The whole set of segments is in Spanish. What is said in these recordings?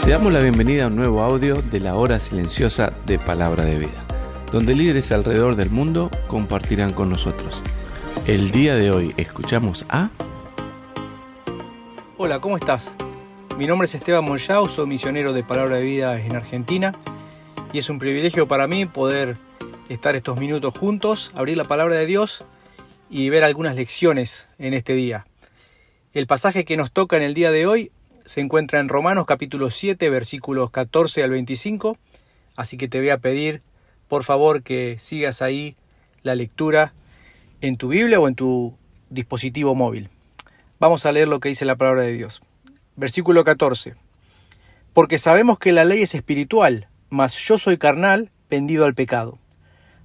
Te damos la bienvenida a un nuevo audio de la hora silenciosa de Palabra de Vida, donde líderes alrededor del mundo compartirán con nosotros. El día de hoy escuchamos a... Hola, ¿cómo estás? Mi nombre es Esteban Monchau, soy misionero de Palabra de Vida en Argentina y es un privilegio para mí poder estar estos minutos juntos, abrir la Palabra de Dios y ver algunas lecciones en este día. El pasaje que nos toca en el día de hoy se encuentra en Romanos capítulo 7, versículos 14 al 25, así que te voy a pedir, por favor, que sigas ahí la lectura en tu Biblia o en tu dispositivo móvil. Vamos a leer lo que dice la palabra de Dios. Versículo 14. Porque sabemos que la ley es espiritual, mas yo soy carnal, vendido al pecado.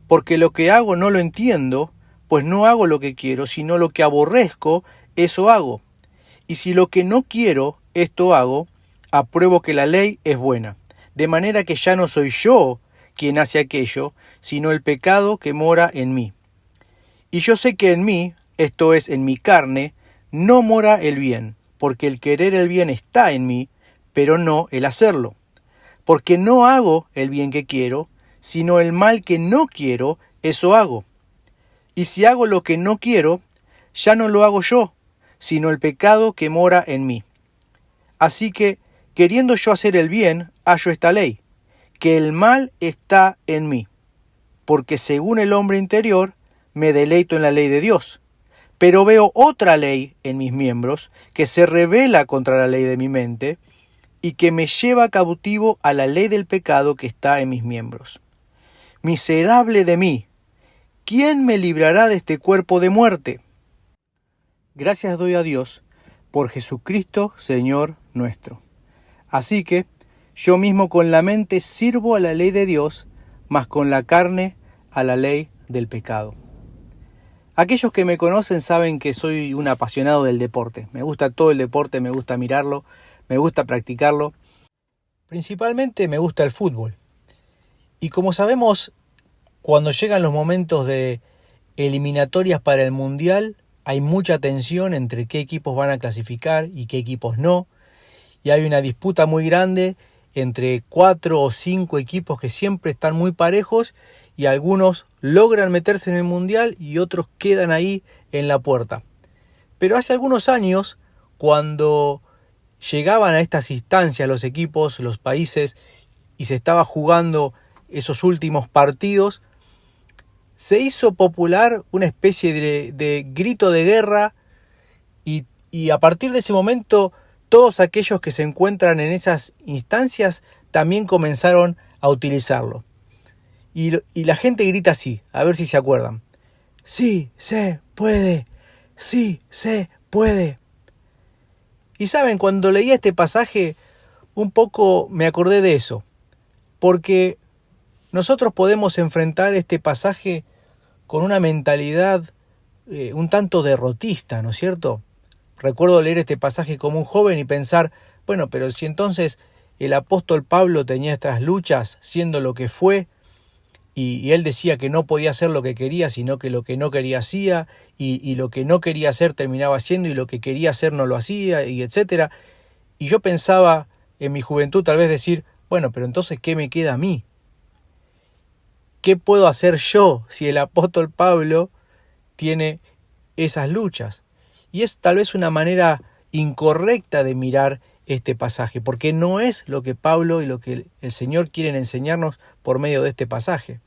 Porque lo que hago no lo entiendo, pues no hago lo que quiero, sino lo que aborrezco, eso hago. Y si lo que no quiero, esto hago, apruebo que la ley es buena. De manera que ya no soy yo quien hace aquello, sino el pecado que mora en mí. Y yo sé que en mí, esto es, en mi carne, no mora el bien, porque el querer el bien está en mí, pero no el hacerlo. Porque no hago el bien que quiero, sino el mal que no quiero, eso hago. Y si hago lo que no quiero, ya no lo hago yo, sino el pecado que mora en mí. Así que, queriendo yo hacer el bien, hallo esta ley, que el mal está en mí, porque según el hombre interior, me deleito en la ley de Dios. Pero veo otra ley en mis miembros, que se rebela contra la ley de mi mente, y que me lleva cautivo a la ley del pecado que está en mis miembros. Miserable de mí, ¿quién me librará de este cuerpo de muerte? Gracias doy a Dios por Jesucristo, Señor nuestro. Así que yo mismo con la mente sirvo a la ley de Dios, mas con la carne a la ley del pecado. Aquellos que me conocen saben que soy un apasionado del deporte. Me gusta todo el deporte, me gusta mirarlo, me gusta practicarlo. Principalmente me gusta el fútbol. Y como sabemos, cuando llegan los momentos de eliminatorias para el Mundial, hay mucha tensión entre qué equipos van a clasificar y qué equipos no. Y hay una disputa muy grande entre 4 o 5 equipos que siempre están muy parejos y algunos logran meterse en el Mundial y otros quedan ahí en la puerta. Pero hace algunos años, cuando llegaban a estas instancias los equipos, los países, y se estaba jugando esos últimos partidos, se hizo popular una especie de grito de guerra y a partir de ese momento todos aquellos que se encuentran en esas instancias también comenzaron a utilizarlo. Y la gente grita así, a ver si se acuerdan. Sí, se puede. Sí, se puede. Y saben, cuando leía este pasaje, un poco me acordé de eso. Porque nosotros podemos enfrentar este pasaje con una mentalidad un tanto derrotista, ¿no es cierto? Recuerdo leer este pasaje como un joven y pensar, bueno, pero si entonces el apóstol Pablo tenía estas luchas siendo lo que fue, y él decía que no podía hacer lo que quería, sino que lo que no quería hacía, y lo que no quería hacer terminaba haciendo, y lo que quería hacer no lo hacía, y etcétera. Y yo pensaba en mi juventud tal vez decir, bueno, pero entonces, ¿qué me queda a mí? ¿Qué puedo hacer yo si el apóstol Pablo tiene esas luchas? Y es tal vez una manera incorrecta de mirar este pasaje, porque no es lo que Pablo y lo que el Señor quieren enseñarnos por medio de este pasaje.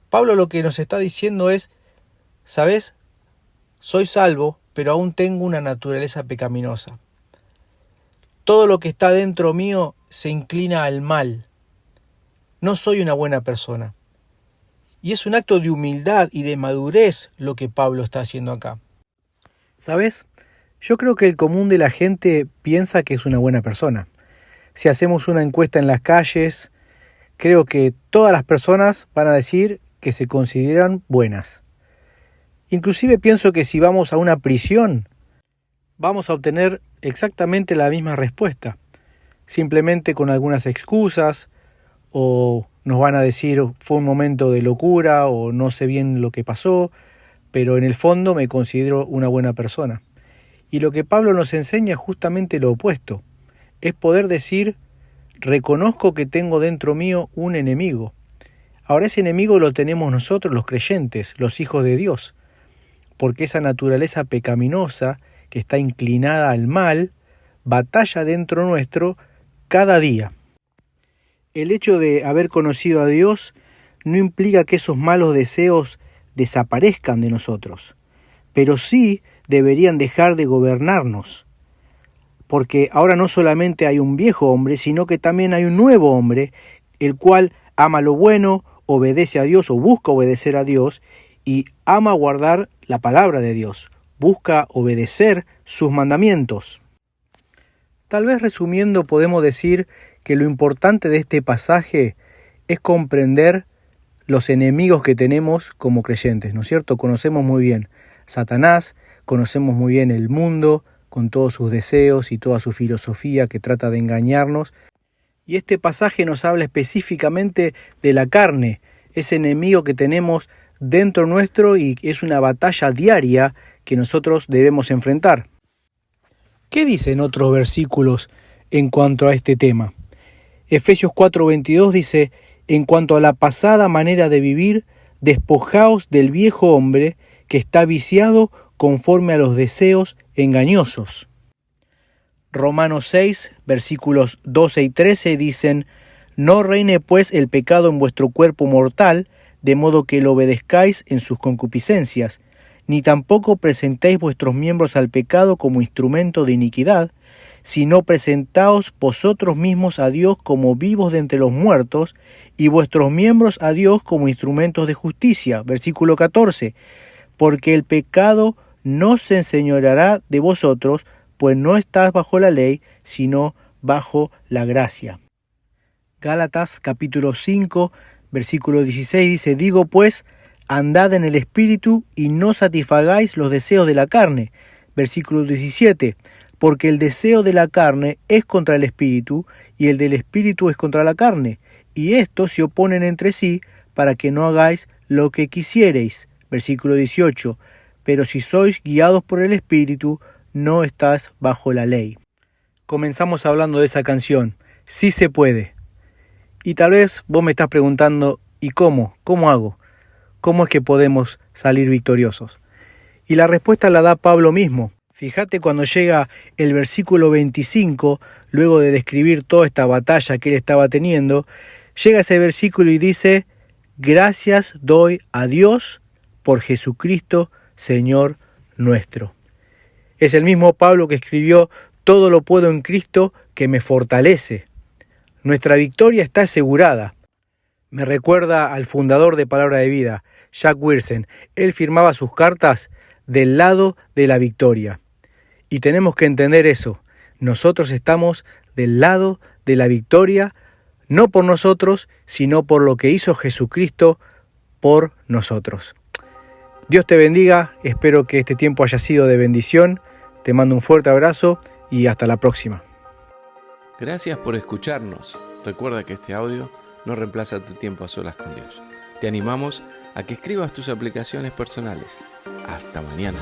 Pablo lo que nos está diciendo es, ¿sabes? Soy salvo, pero aún tengo una naturaleza pecaminosa. Todo lo que está dentro mío se inclina al mal. No soy una buena persona. Y es un acto de humildad y de madurez lo que Pablo está haciendo acá. ¿Sabes? Yo creo que el común de la gente piensa que es una buena persona. Si hacemos una encuesta en las calles, creo que todas las personas van a decir que se consideran buenas. Inclusive pienso que si vamos a una prisión, vamos a obtener exactamente la misma respuesta. Simplemente con algunas excusas, o nos van a decir fue un momento de locura, o no sé bien lo que pasó, pero en el fondo me considero una buena persona. Y lo que Pablo nos enseña es justamente lo opuesto. Es poder decir, reconozco que tengo dentro mío un enemigo. Ahora ese enemigo lo tenemos nosotros, los creyentes, los hijos de Dios, porque esa naturaleza pecaminosa que está inclinada al mal, batalla dentro nuestro cada día. El hecho de haber conocido a Dios no implica que esos malos deseos desaparezcan de nosotros, pero sí deberían dejar de gobernarnos, porque ahora no solamente hay un viejo hombre, sino que también hay un nuevo hombre, el cual ama lo bueno, obedece a Dios o busca obedecer a Dios y ama guardar la palabra de Dios, busca obedecer sus mandamientos. Tal vez resumiendo podemos decir que lo importante de este pasaje es comprender los enemigos que tenemos como creyentes, ¿no es cierto? Conocemos muy bien Satanás, conocemos muy bien el mundo con todos sus deseos y toda su filosofía que trata de engañarnos. Y este pasaje nos habla específicamente de la carne, ese enemigo que tenemos dentro nuestro y es una batalla diaria que nosotros debemos enfrentar. ¿Qué dicen otros versículos en cuanto a este tema? Efesios 4:22 dice: en cuanto a la pasada manera de vivir, despojaos del viejo hombre que está viciado conforme a los deseos engañosos. Romanos 6, versículos 12 y 13 dicen: no reine pues el pecado en vuestro cuerpo mortal, de modo que lo obedezcáis en sus concupiscencias, ni tampoco presentéis vuestros miembros al pecado como instrumento de iniquidad, sino presentaos vosotros mismos a Dios como vivos de entre los muertos, y vuestros miembros a Dios como instrumentos de justicia. Versículo 14. Porque el pecado no se enseñoreará de vosotros, pues no estás bajo la ley, sino bajo la gracia. Gálatas capítulo 5, versículo 16 dice: digo pues, andad en el Espíritu y no satisfagáis los deseos de la carne. Versículo 17. Porque el deseo de la carne es contra el Espíritu, y el del Espíritu es contra la carne, y estos se oponen entre sí, para que no hagáis lo que quisiereis. Versículo 18. Pero si sois guiados por el Espíritu, no estás bajo la ley. Comenzamos hablando de esa canción, Sí se puede. Y tal vez vos me estás preguntando, ¿y cómo? ¿Cómo hago? ¿Cómo es que podemos salir victoriosos? Y la respuesta la da Pablo mismo. Fíjate cuando llega el versículo 25, luego de describir toda esta batalla que él estaba teniendo, llega ese versículo y dice: gracias doy a Dios por Jesucristo, Señor nuestro. Es el mismo Pablo que escribió: todo lo puedo en Cristo que me fortalece. Nuestra victoria está asegurada. Me recuerda al fundador de Palabra de Vida, Jack Wyrtzen. Él firmaba sus cartas del lado de la victoria. Y tenemos que entender eso. Nosotros estamos del lado de la victoria, no por nosotros, sino por lo que hizo Jesucristo por nosotros. Dios te bendiga, espero que este tiempo haya sido de bendición. Te mando un fuerte abrazo y hasta la próxima. Gracias por escucharnos. Recuerda que este audio no reemplaza tu tiempo a solas con Dios. Te animamos a que escribas tus aplicaciones personales. Hasta mañana.